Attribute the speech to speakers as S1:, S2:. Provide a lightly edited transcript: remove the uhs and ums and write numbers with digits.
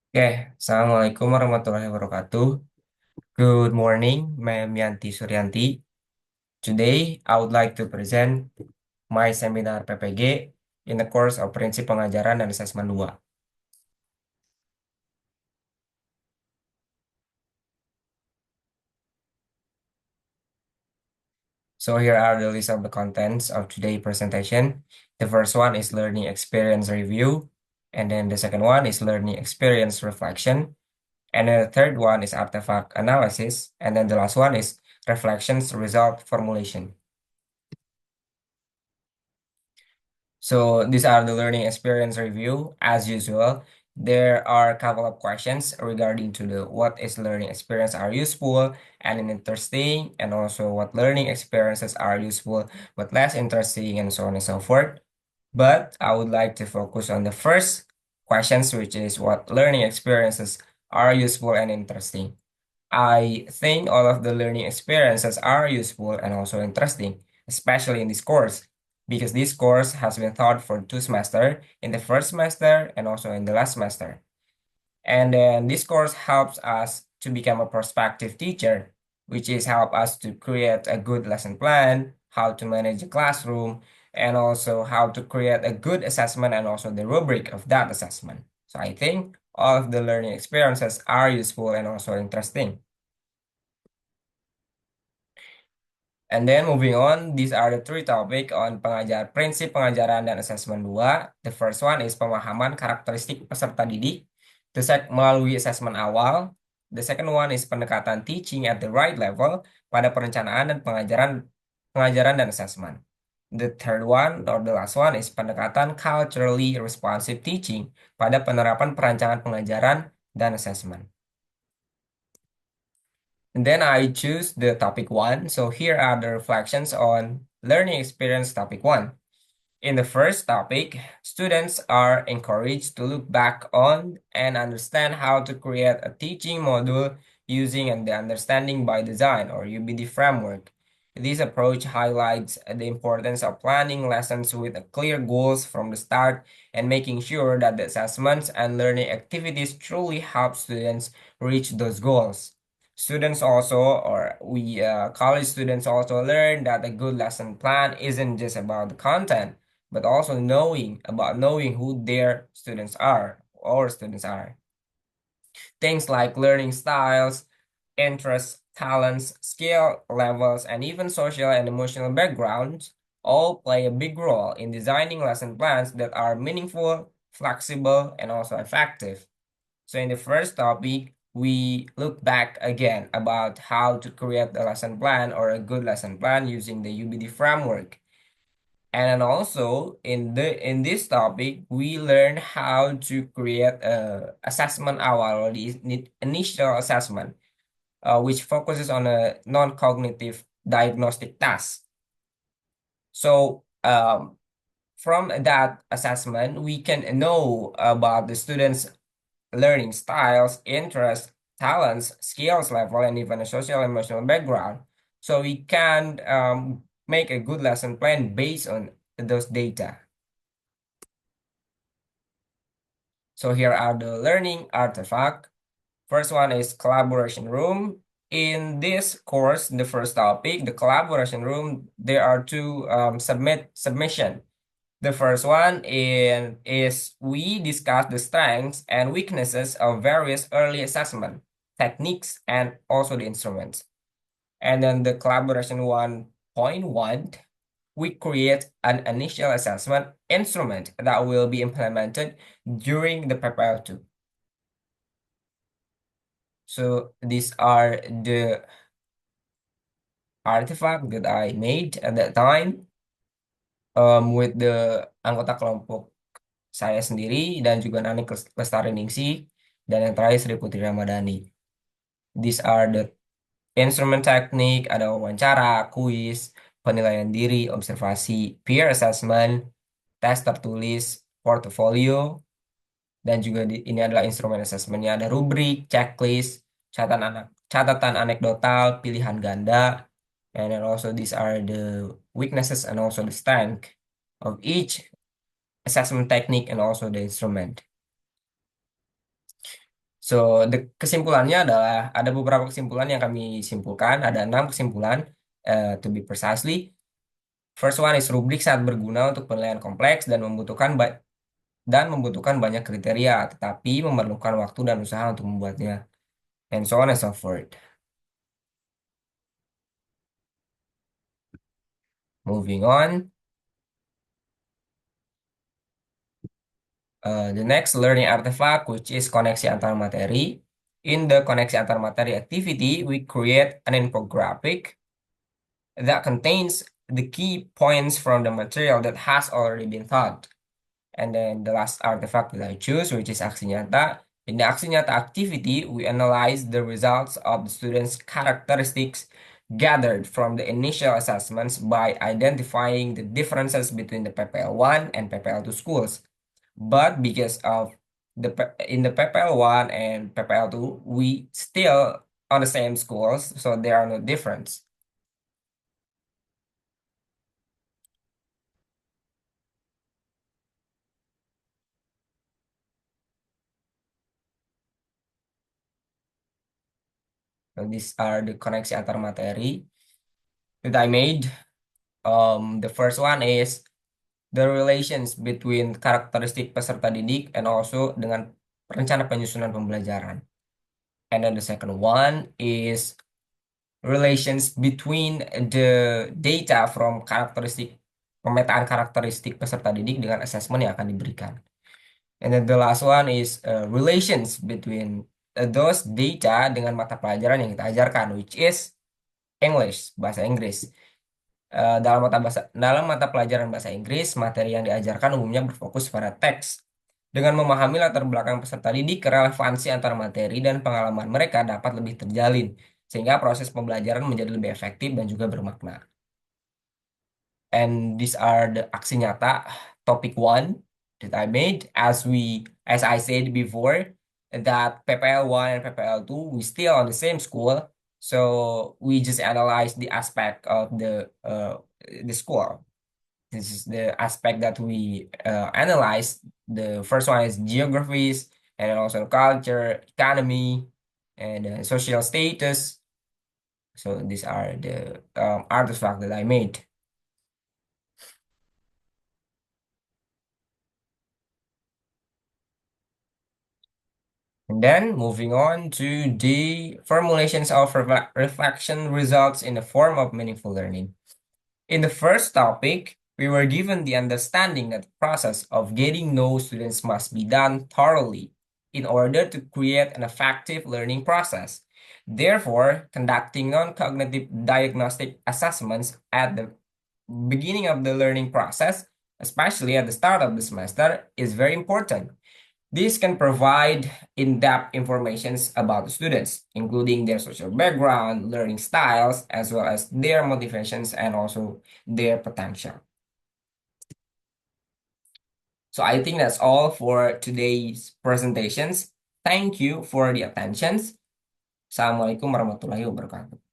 S1: Oke, Assalamualaikum warahmatullahi wabarakatuh. Good morning, Ma'am Yanti Suryanti. Today, I would like to present my seminar PPG in the course of Prinsip Pengajaran dan Asesmen 2. So here are the list of the contents of today's presentation. The first one is Learning Experience Review, and then the second one is Learning Experience Reflection, and then the third one is Artifact Analysis, and then the last one is Reflections Result Formulation. So these are the learning experience review. As usual, there are a couple of questions regarding to the what is learning experience are useful and interesting, and also what learning experiences are useful but less interesting, and so on and so forth. But I would like to focus on the first questions, which is what learning experiences are useful and interesting. I think all of the learning experiences are useful and also interesting, especially in this course, because this course has been taught for 2 semesters, in the first semester and also in the last semester. And then this course helps us to become a prospective teacher, which is help us to create a good lesson plan, how to manage a classroom, and also how to create a good assessment and also the rubric of that assessment. So I think all of the learning experiences are useful and also interesting. And then moving on, these are the three topic on prinsip pengajaran dan asesmen 2. The first one is pemahaman karakteristik peserta didik. Melalui asesmen awal. The second one is pendekatan teaching at the right level pada perencanaan dan pengajaran dan asesmen. The third one or the last one is pendekatan culturally responsive teaching pada penerapan perancangan pengajaran dan asesmen. And then I choose the topic 1. So here are the reflections on learning experience topic 1. In the first topic, students are encouraged to look back on and understand how to create a teaching module using the understanding by design or UBD framework. This approach highlights the importance of planning lessons with clear goals from the start and making sure that the assessments and learning activities truly help students reach those goals. Students also, or we college students also learn that a good lesson plan isn't just about the content, but also knowing who their students are, or students are. Things like learning styles, interests, talents, skill levels, and even social and emotional backgrounds all play a big role in designing lesson plans that are meaningful, flexible, and also effective. So in the first topic, we look back again about how to create a lesson plan or a good lesson plan using the UBD framework. And then also in this topic, we learn how to create a assessment awal or the initial assessment, which focuses on a non-cognitive diagnostic task. So from that assessment, we can know about the students' learning styles, interests, talents, skills level, and even a social emotional background. So we can make a good lesson plan based on those data. So here are the learning artifact. First one is collaboration room. In this course, the first topic, the collaboration room, there are two submission. The first one is we discuss the strengths and weaknesses of various early assessment techniques and also the instruments. And then the collaboration 1.1, we create an initial assessment instrument that will be implemented during the PPL2. So these are the artifact that I made at that time with the anggota kelompok saya sendiri dan juga Nani Lestari Ningsih dan yang terakhir Sri Putri Ramadhani. These are the instrument technique, ada wawancara, kuis, penilaian diri, observasi, peer assessment, tes tertulis, portofolio, dan juga ini adalah instrumen assessmentnya, ada rubrik, checklist, catatan anekdotal, pilihan ganda, and then also these are the weaknesses and also the strength of each assessment technique and also the instrument. So, kesimpulannya adalah ada beberapa kesimpulan yang kami simpulkan, ada 6 kesimpulan, to be precisely. First one is rubrik sangat berguna untuk penilaian kompleks dan membutuhkan banyak kriteria, tetapi memerlukan waktu dan usaha untuk membuatnya, and so on and so forth. Moving on, the next learning artifact, which is koneksi antar materi. In the koneksi antar materi activity, we create an infographic that contains the key points from the material that has already been taught. And then the last artifact that I choose, which is aksi nyata. In the aksi nyata activity, we analyze the results of the students' characteristics gathered from the initial assessments by identifying the differences between the PPL1 and PPL2 schools. But because of in the PPL1 and PPL2, we still on the same schools, so there are no difference. So these are the koneksi antar materi that I made. The first one is the relations between karakteristik peserta didik and also dengan rencana penyusunan pembelajaran. And then the second one is relations between the data from pemetaan karakteristik peserta didik dengan assessment yang akan diberikan. And then the last one is relations between those data dengan mata pelajaran yang kita ajarkan, which is English, bahasa Inggris. Dalam mata pelajaran bahasa Inggris, materi yang diajarkan umumnya berfokus pada teks. Dengan memahami latar belakang peserta didik, relevansi antara materi dan pengalaman mereka dapat lebih terjalin, sehingga proses pembelajaran menjadi lebih efektif dan juga bermakna. And these are the aksi nyata topic 1 that I made. As I said before, that PPL1 and PPL2, we still on the same school. So we just analyze the aspect of the school. This is the aspect that we analyze. The first one is geographies, and then also culture, economy, and social status. So these are the artifacts that I made. And then moving on to the formulations of reflection results in the form of meaningful learning. In the first topic, we were given the understanding that the process of getting know students must be done thoroughly in order to create an effective learning process. Therefore, conducting non-cognitive diagnostic assessments at the beginning of the learning process, especially at the start of the semester, is very important. This can provide in-depth informations about the students, including their social background, learning styles, as well as their motivations and also their potential. So I think that's all for today's presentations. Thank you for the attention. Assalamualaikum warahmatullahi wabarakatuh.